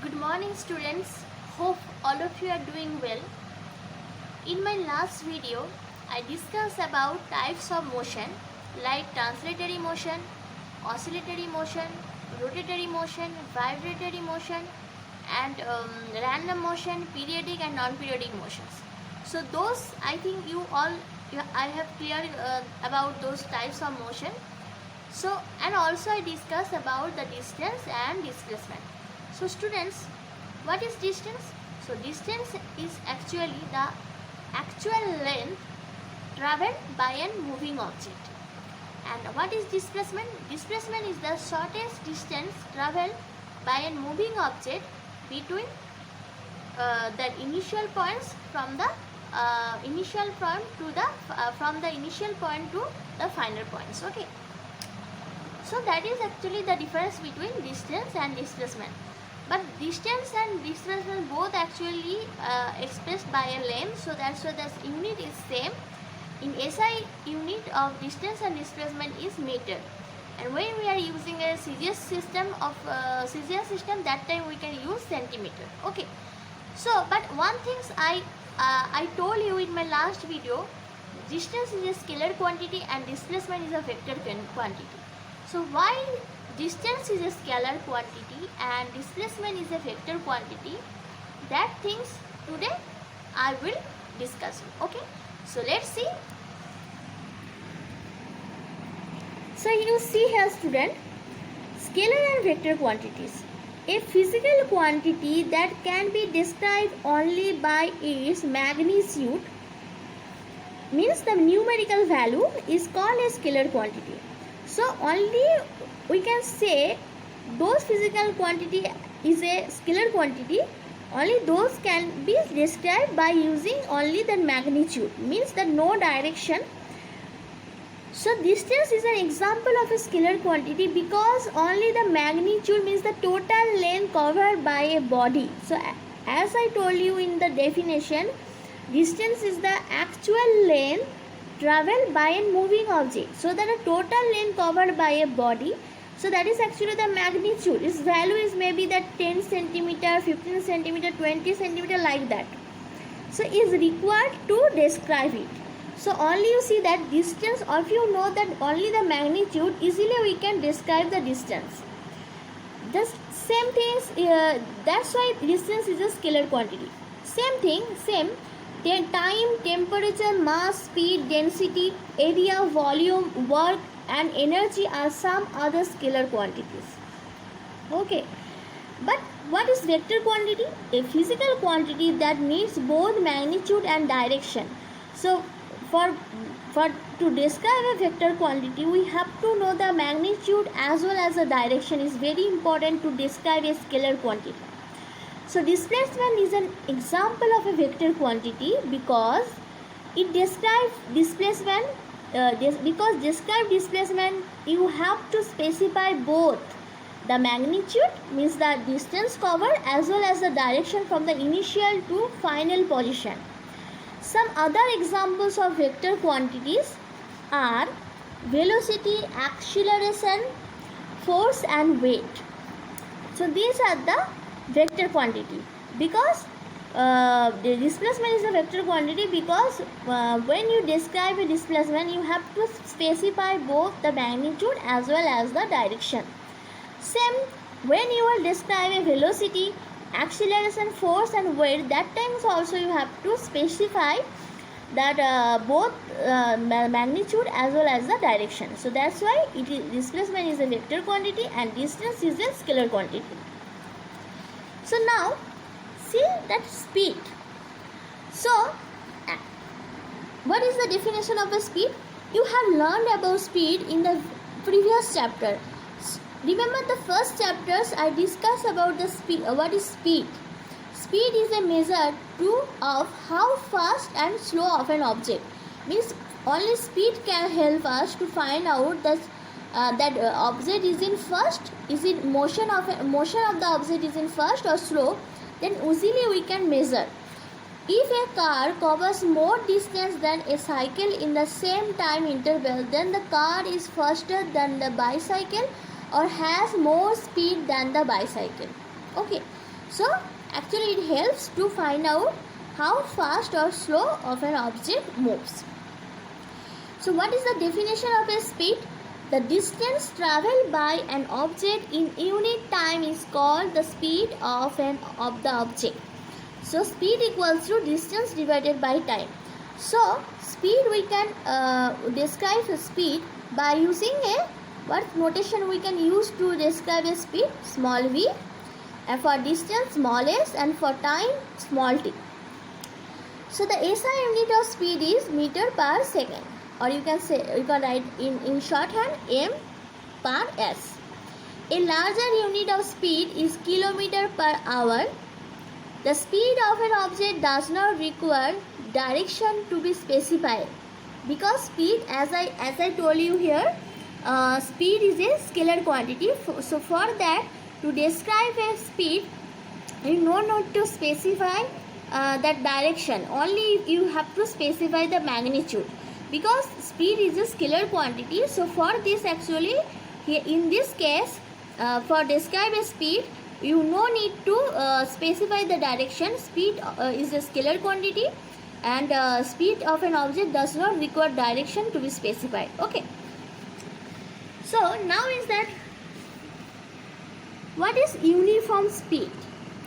Good morning students, hope all of you are doing well. In my last video, I discussed about types of motion like translatory motion, oscillatory motion, rotatory motion, vibratory motion and random motion, periodic and non-periodic motions. So those I think I have cleared about those types of motion. So and also I discussed about the distance and displacement. So students, what is distance? So distance is actually the actual length traveled by a moving object. And what is displacement? Displacement is the shortest distance traveled by a moving object between the initial points from the initial point to the from the initial point to the final points. Okay. So that is actually the difference between distance and displacement. But distance and displacement both actually expressed by a length, so that's why the unit is same. In SI, unit of distance and displacement is meter, and when we are using a CGS system, that time we can use centimeter. Okay. So, but one thing I told you in my last video, distance is a scalar quantity and displacement is a vector quantity. So while distance is a scalar quantity and displacement is a vector quantity, that things today I will discuss. Okay, so let's see. So you see here student, scalar and vector quantities. A physical quantity that can be described only by its magnitude, means the numerical value, is called a scalar quantity. So only we can say those physical quantity is a scalar quantity, only those can be described by using only the magnitude, means the no direction. So distance is an example of a scalar quantity because only the magnitude, means the total length covered by a body. So as I told you in the definition, distance is the actual length traveled by a moving object. So that a total length covered by a body, so that is actually the magnitude. Its value is maybe that 10 centimeter, 15 centimeter, 20 centimeter, like that. So is required to describe it. So only you see that distance, or if you know that only the magnitude, easily we can describe the distance. The same things, that's why distance is a scalar quantity. Same thing, same. Time, temperature, mass, speed, density, area, volume, work and energy are some other scalar quantities. Okay. But what is vector quantity? A physical quantity that needs both magnitude and direction. So to describe a vector quantity, we have to know the magnitude as well as the direction. Is very important to describe a scalar quantity. So displacement is an example of a vector quantity because it describes displacement. Because describe displacement, you have to specify both the magnitude, means the distance covered, as well as the direction from the initial to final position. Some other examples of vector quantities are velocity, acceleration, force and weight. So these are the vector quantity because the displacement is a vector quantity because when you describe a displacement, you have to specify both the magnitude as well as the direction. Same when you will describe a velocity, acceleration, force and weight, that times also you have to specify that both magnitude as well as the direction. So that's why displacement is a vector quantity and distance is a scalar quantity. So now see that speed. So what is the definition of a speed? You have learned about speed in the previous chapter. Remember the first chapters I discussed about the speed. What is speed? Speed is a measure of how fast and slow of an object. Means only speed can help us to find out that object is in fast, is it motion of the object is in fast or slow, then easily we can measure. If a car covers more distance than a cycle in the same time interval, then the car is faster than the bicycle or has more speed than the bicycle. Okay, So actually it helps to find out how fast or slow of an object moves. So what is the definition of a speed? The distance traveled by an object in unit time is called the speed of the object. So speed equals to distance divided by time. So speed, we can describe speed by using what notation we can use to describe a speed? Small v, and for distance small s, and for time small t. So the SI unit of speed is meter per second, or you can write in shorthand m per s. A larger unit of speed is kilometer per hour. The speed of an object does not require direction to be specified, because speed, as I told you here, speed is a scalar quantity. So for that, to describe a speed, you no need to specify that direction. Only you have to specify the magnitude, because speed is a scalar quantity. So for this, actually here in this case, for describe a speed, you no need to specify the direction. Speed is a scalar quantity, and speed of an object does not require direction to be specified. Okay. So now is that, what is uniform speed?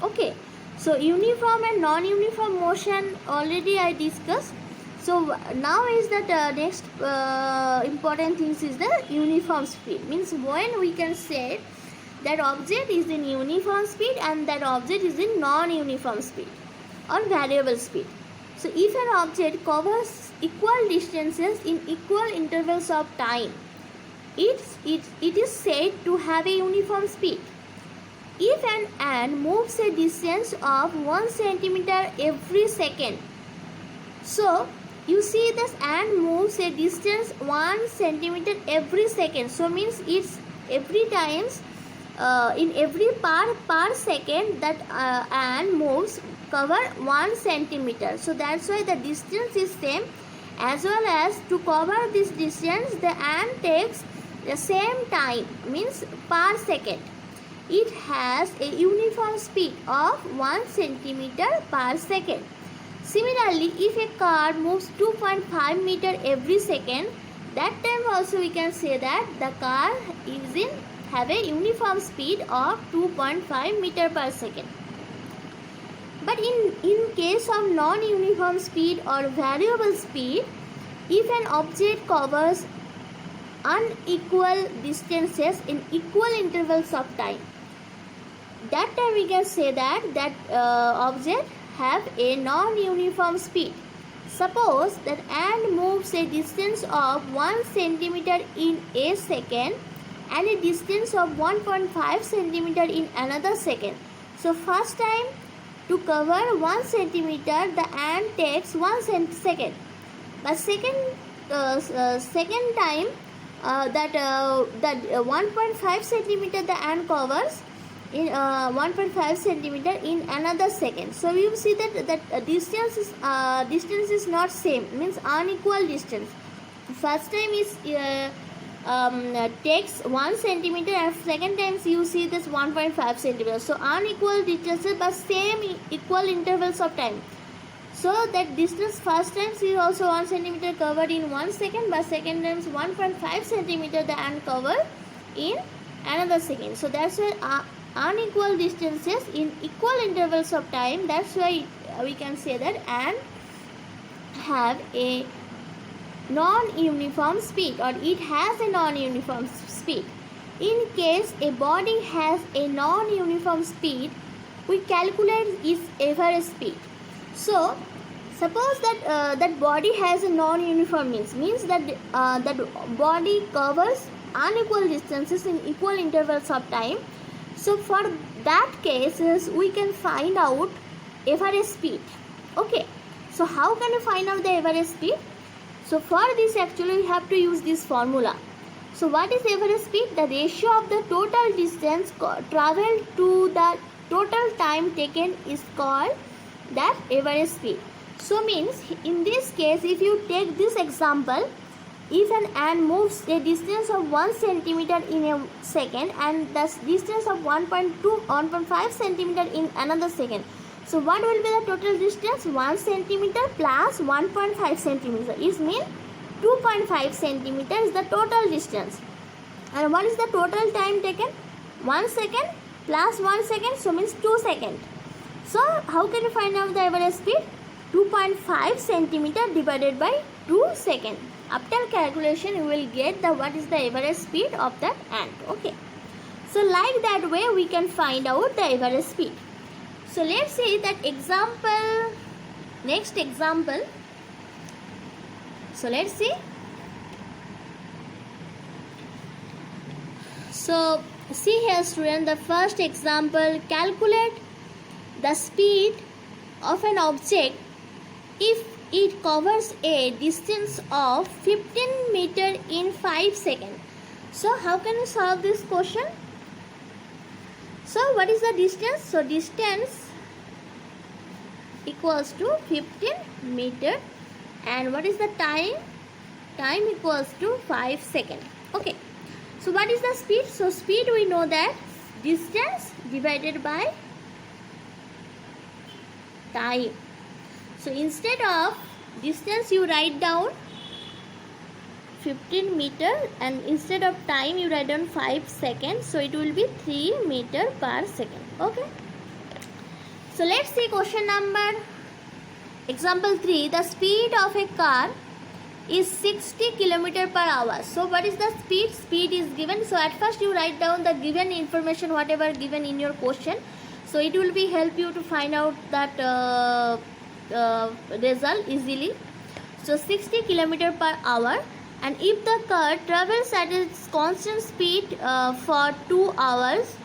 Okay. So uniform and non-uniform motion already I discussed. So now is that next important things is the uniform speed. Means when we can say that object is in uniform speed and that object is in non-uniform speed or variable speed. So if an object covers equal distances in equal intervals of time, it is said to have a uniform speed. If an ant moves a distance of 1 centimeter every second, so you see this ant moves a distance 1 centimeter every second. So means it's every times in every per second that ant moves cover 1 centimeter. So that's why the distance is same, as well as to cover this distance the ant takes the same time, means per second. It has a uniform speed of 1 centimeter per second. Similarly, if a car moves 2.5 meter every second, that time also we can say that the car have a uniform speed of 2.5 meter per second. But in case of non-uniform speed or variable speed, if an object covers unequal distances in equal intervals of time, that time we can say that object have a non-uniform speed. Suppose that ant moves a distance of 1 centimeter in a second and a distance of 1.5 centimeter in another second. So first time to cover 1 centimeter, the ant takes 1 second. But second time that 1.5 centimeter the ant covers in 1.5 centimeter in another second. So you see that distance is not same, means unequal distance. First time is takes 1 centimeter, and second times you see this 1.5 centimeter. So unequal distances but same equal intervals of time. So that distance first times is also 1 centimeter covered in 1 second, but second times 1.5 centimeter the ant cover in another second. So that's why unequal distances in equal intervals of time, that's why we can say that ant have a non-uniform speed, or it has a non-uniform speed. In case a body has a non-uniform speed, we calculate its average speed. So suppose that that body has a non-uniform means that that body covers unequal distances in equal intervals of time. So for that cases we can find out average speed. Okay, so how can you find out the average speed? So for this actually we have to use this formula. So what is average speed? The ratio of the total distance traveled to the total time taken is called that average speed. So means in this case, if you take this example, if an ant moves a distance of 1 centimeter in a second and the distance of 1.5 centimeter in another second, so what will be the total distance? 1 centimeter plus 1.5 centimeter is mean 2.5 centimeter is the total distance. And what is the total time taken? 1 second plus 1 second, so means 2 seconds. So how can you find out the average speed? 2.5 centimeter divided by 2 seconds. After calculation you will get the what is the average speed of that ant. Okay, so like that way we can find out the average speed. So let's see that example, next example. So let's see. So see here student, the first example, calculate the speed of an object if it covers a distance of 15 meter in 5 seconds. So how can you solve this question? So what is the distance? So distance equals to 15 meter, and what is the time? Time equals to 5 seconds. Okay, so what is the speed? So speed we know that distance divided by time. So instead of distance you write down 15 meter, and instead of time you write down 5 seconds, so it will be 3 meter per second. Okay, so let's see question number example 3. The speed of a car is 60 km per hour. So what is the speed? Speed is given. So at first you write down the given information, whatever given in your question. So it will be help you to find out that result easily. So 60 km per hour, and if the car travels at its constant speed for 2 hours,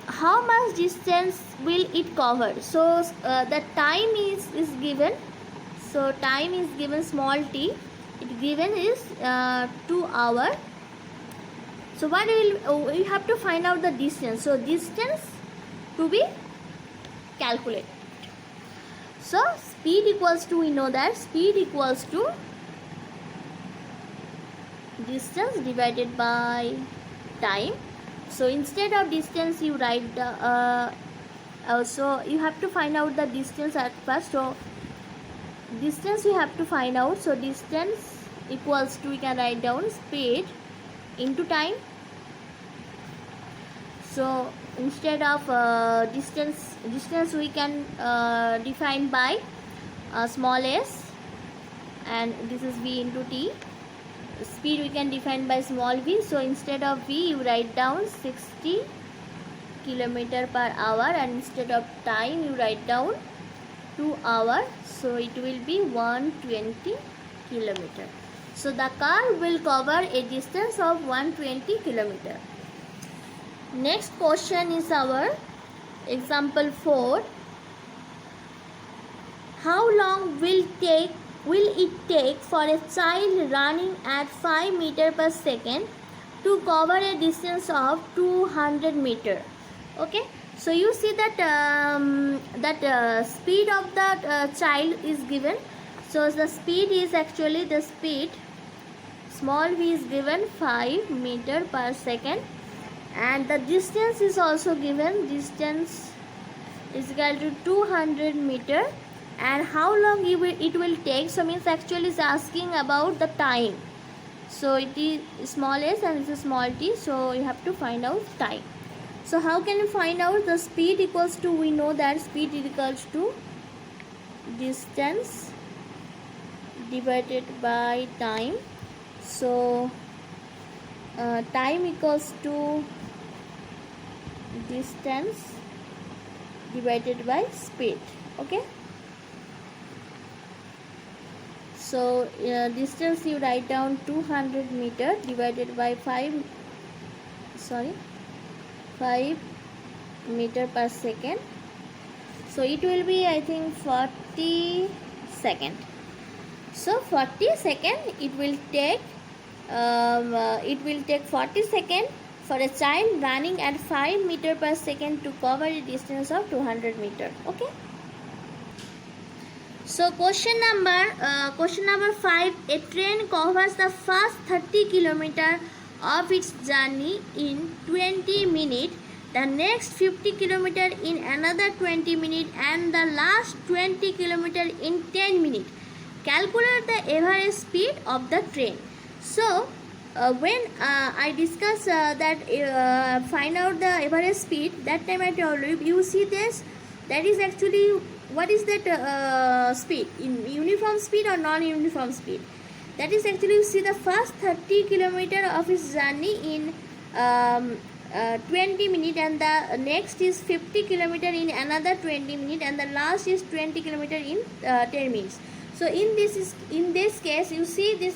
how much distance will it cover? So the time is given. So time is given small t. It given is 2 hours. So what will we have to find out the distance? So distance to be calculated. So speed equals to, we know that speed equals to distance divided by time. So instead of distance you write the also you have to find out the distance at first. So distance we have to find out. So distance equals to, we can write down speed into time. So instead of distance we can define by small s, and this is v into t. Speed we can define by small v. So instead of v you write down 60 km per hour, and instead of time you write down 2 hours. So it will be 120 km. So the car will cover a distance of 120 km. Next question is our example 4. How long will it take for a child running at 5 meter per second to cover a distance of 200 meter? Okay, so you see that speed of that child is given. So the speed is actually the speed small v is given 5 meter per second, and the distance is also given. Distance is equal to 200 meter, and how long it will take. So means actually is asking about the time. So it is small s and it is small t, so you have to find out time. So how can you find out the speed equals to, we know that speed is equals to distance divided by time. So time equals to distance divided by speed. Okay, so distance you write down 200 meter divided by 5 meter per second. So it will be, I think, 40 second. So 40 second it will take 40 second for a child running at 5 meter per second to cover a distance of 200 meter. Okay, So question number 5. A train covers the first 30 kilometer of its journey in 20 minutes, the next 50 kilometer in another 20 minutes, and the last 20 kilometer in 10 minutes. Calculate the average speed of the train. So when I discuss that find out the average speed, that time I told you see this, that is actually what is that speed, in uniform speed or non-uniform speed. That is actually you see the first 30 kilometer of its journey in 20 minutes, and the next is 50 kilometer in another 20 minutes, and the last is 20 kilometer in 10 minutes. So in this case you see this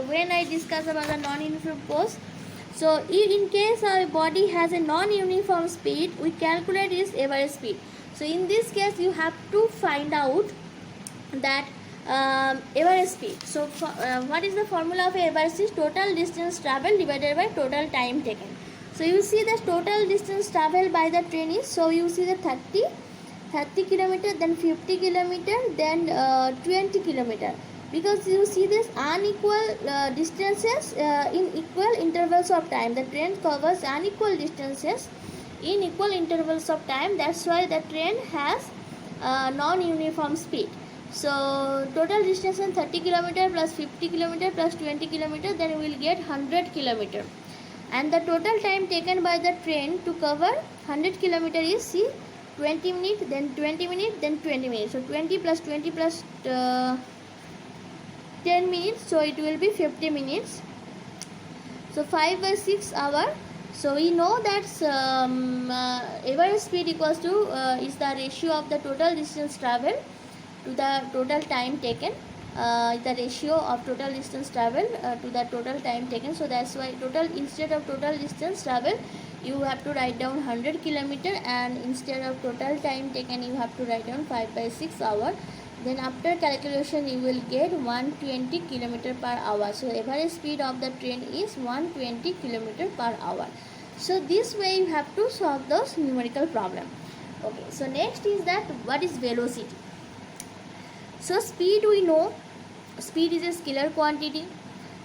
when I discuss about the non-uniform force. So in case our body has a non-uniform speed, we calculate its average speed. So in this case you have to find out that average speed. So what is the formula of average speed? Total distance traveled divided by total time taken. So you see the total distance traveled by the train is, so you see the 30 kilometer, then 50 kilometer, then 20 kilometer, because you see this unequal distances in equal intervals of time. The train covers unequal distances in equal intervals of time. That's why the train has non-uniform speed. So total distance is 30 kilometer plus 50 kilometer plus 20 kilometer, then we will get 100 kilometer. And the total time taken by the train to cover 100 kilometer is, see, 20 minutes, then 20 minutes, then 20 minutes. So 20 plus 20 plus 10 minutes, so it will be 50 minutes. So 5 by 6 hour. So we know that average speed equals to is the ratio of the total distance traveled to the total time taken. The ratio of total distance traveled to the total time taken. So that's why total, instead of total distance traveled, you have to write down 100 kilometer, and instead of total time taken you have to write down 5 by 6 hour. Then after calculation you will get 120 kilometer per hour. So average speed of the train is 120 kilometer per hour. So this way you have to solve those numerical problem. Okay, so next is that what is velocity. So speed, we know speed is a scalar quantity,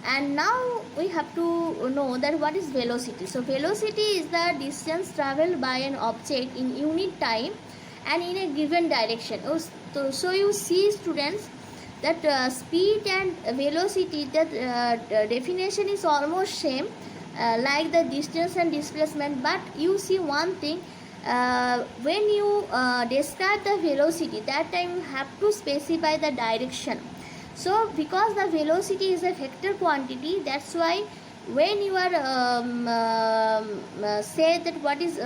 and now we have to know that what is velocity. So velocity is the distance traveled by an object in unit time and in a given direction. So you see students that speed and velocity, that definition is almost same like the distance and displacement, but you see one thing, when you describe the velocity, that time you have to specify the direction. So because the velocity is a vector quantity, that's why when you are say that what is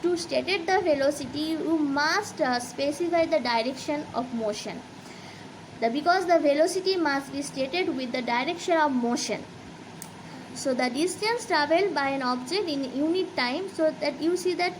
to state the velocity, you must specify the direction of motion. Because the velocity must be stated with the direction of motion. So the distance traveled by an object in unit time, so that you see that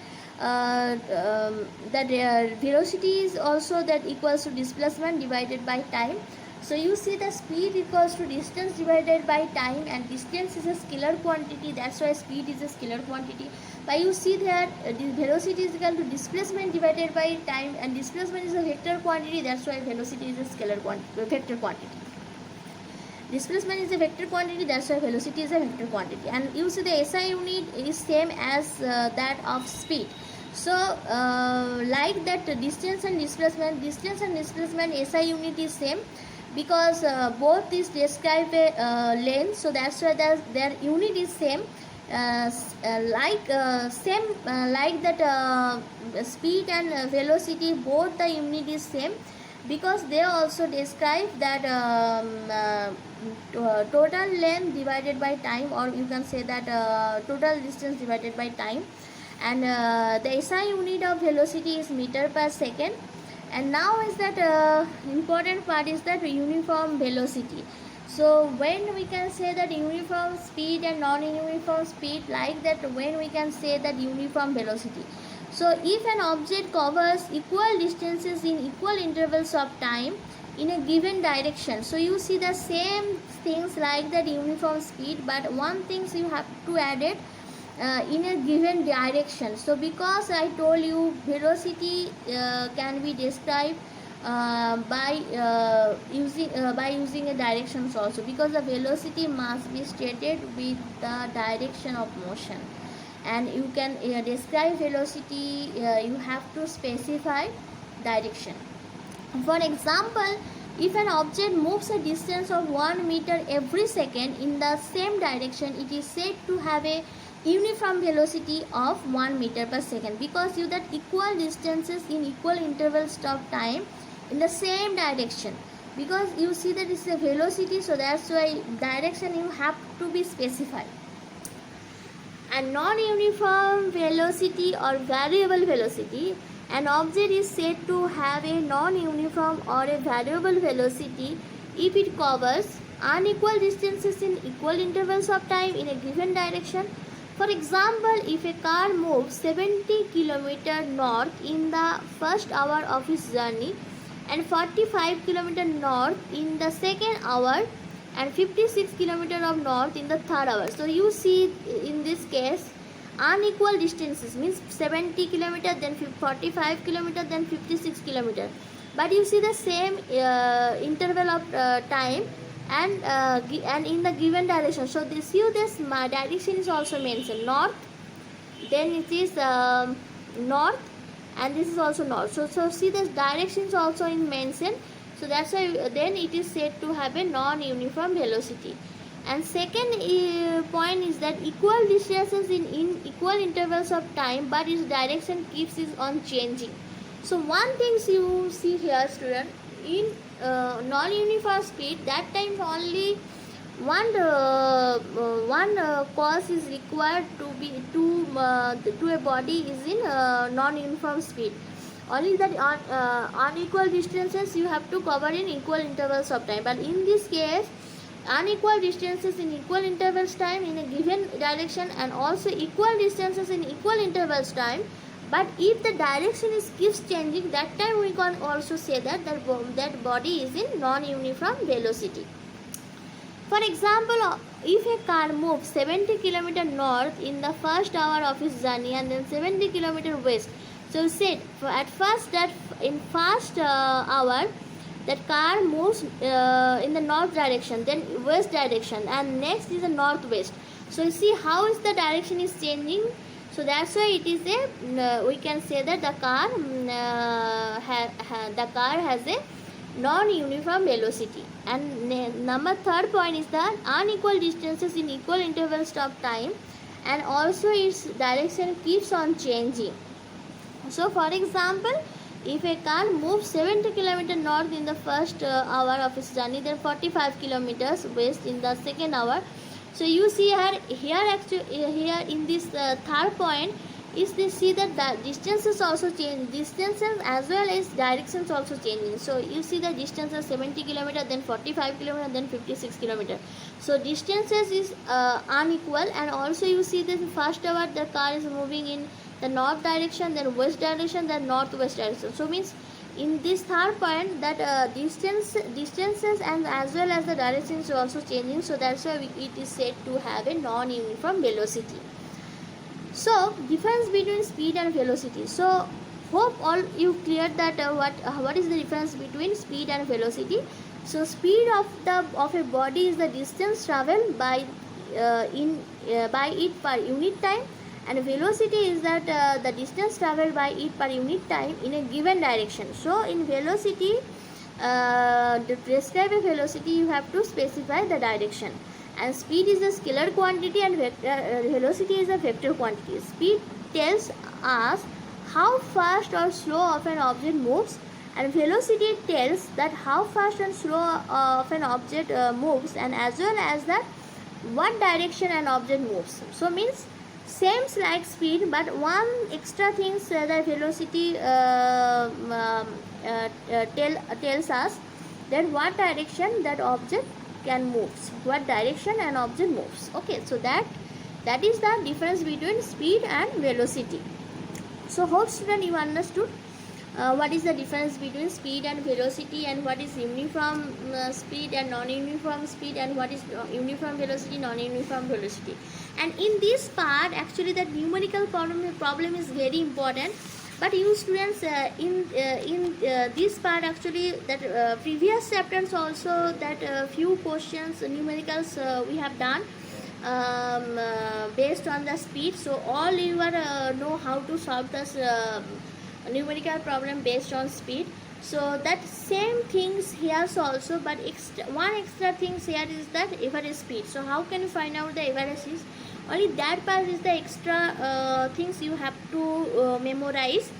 velocity is also that equals to displacement divided by time. So you see the speed equals to distance divided by time, and distance is a scalar quantity, that's why speed is a scalar quantity. But you see that the velocity is equal to displacement divided by time, and displacement is a vector quantity, that's why velocity is a scalar quantity, vector quantity. Displacement is a vector quantity, that's why velocity is a vector quantity. And you see the SI unit is same as that of speed. So like that distance and displacement SI unit is same, because both is describe a length, so that's why their unit is same. Like that speed and velocity, both the unit is same, because they also describe that total length divided by time, or you can say that total distance divided by time. And the SI unit of velocity is meter per second. And now is that important part is that uniform velocity. So when we can say that uniform speed and non-uniform speed, like that when we can say that uniform velocity. So if an object covers equal distances in equal intervals of time in a given direction, so you see the same things like that uniform speed, but one thing you have to add it in a given direction. So because I told you velocity can be described by using a directions also, because the velocity must be stated with the direction of motion, and you can describe velocity, you have to specify direction. For example, if an object moves a distance of 1 meter every second in the same direction, it is said to have a uniform velocity of 1 meter per second, because you that equal distances in equal intervals of time in the same direction, because you see that it's a velocity, so that's why direction you have to be specified. And non-uniform velocity or variable velocity, an object is said to have a non-uniform or a variable velocity if it covers unequal distances in equal intervals of time in a given direction. For example, if a car moves 70 km north in the first hour of its journey and 45 km north in the second hour and 56 km of north in the third hour. So you see in this case unequal distances means 70 km, then 45 km, then 56 km, but you see the same interval of time and in the given direction. So this direction is also mentioned, north, then it is north, and this is also north. So see this directions also in mentioned, so that's why then it is said to have a non-uniform velocity. And second point is that equal distances in equal intervals of time, but its direction keeps is on changing. So one thing you see here, student, in non-uniform speed, that time only one cause is required to a body is in non-uniform speed. Only that unequal distances you have to cover in equal intervals of time, but in this case unequal distances in equal intervals time in a given direction and also equal distances in equal intervals time, but if the direction is keeps changing, that time we can also say that that body is in non-uniform velocity. For example, if a car moves 70 km north in the first hour of its journey and then 70 km west, so said at first that in first hour that car moves in the north direction, then west direction, and next is the northwest. So you see how is the direction is changing. So that's why it is a we can say that the car has a non-uniform velocity. And number third point is that unequal distances in equal intervals of time, and also its direction keeps on changing. So for example, if a car moves 70 km north in the first hour of its journey, then 45 km west in the second hour. So you see here in this third point is they see that the distances also change, distances as well as directions also changing. So you see the distances 70 km, then 45 km, then 56 km. So distances is unequal, and also you see that in first hour the car is moving in the north direction, then west direction, then northwest direction. So means in this third point that distances and as well as the directions are also changing. So that's why it is said to have a non-uniform velocity. So difference between speed and velocity. So hope all you cleared that what is the difference between speed and velocity. So speed of a body is the distance traveled by it per unit time, and velocity is that the distance traveled by it per unit time in a given direction. So in velocity, to describe a velocity you have to specify the direction, and speed is a scalar quantity and velocity is a vector quantity. Speed tells us how fast or slow of an object moves, and velocity tells that how fast and slow of an object moves, and as well as that what direction an object moves. So means same like speed, but one extra things that velocity tells us that what direction that object can move, what direction an object moves. Okay, so that is the difference between speed and velocity. So hope student you understood what is the difference between speed and velocity, and what is uniform speed and non-uniform speed, and what is uniform velocity, non-uniform velocity. And in this part actually the numerical problem is very important. But you students, in this part actually, that previous chapters also, that few questions numericals we have done based on the speed. So all you are know how to solve this numerical problem based on speed. So that same things here also, but one extra things here is that average speed. So how can you find out the average is? Only that part is the extra things you have to memorize,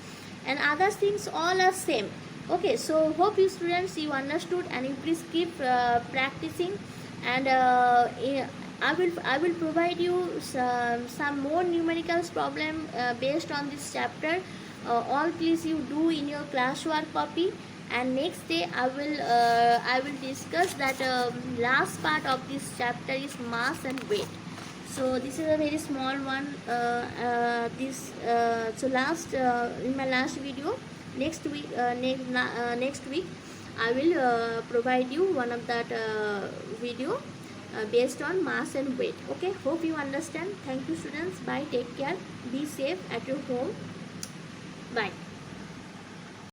and other things all are same. Okay, so hope you students you understood, and you please keep practicing, and I will provide you some more numericals problem based on this chapter. All please you do in your classwork copy, and next day I will discuss that last part of this chapter is mass and weight. So this is a very small one. So last in my last video, next week next week I will provide you one of that video based on mass and weight. Okay, hope you understand. Thank you students. Bye, take care, be safe at your home. Bye.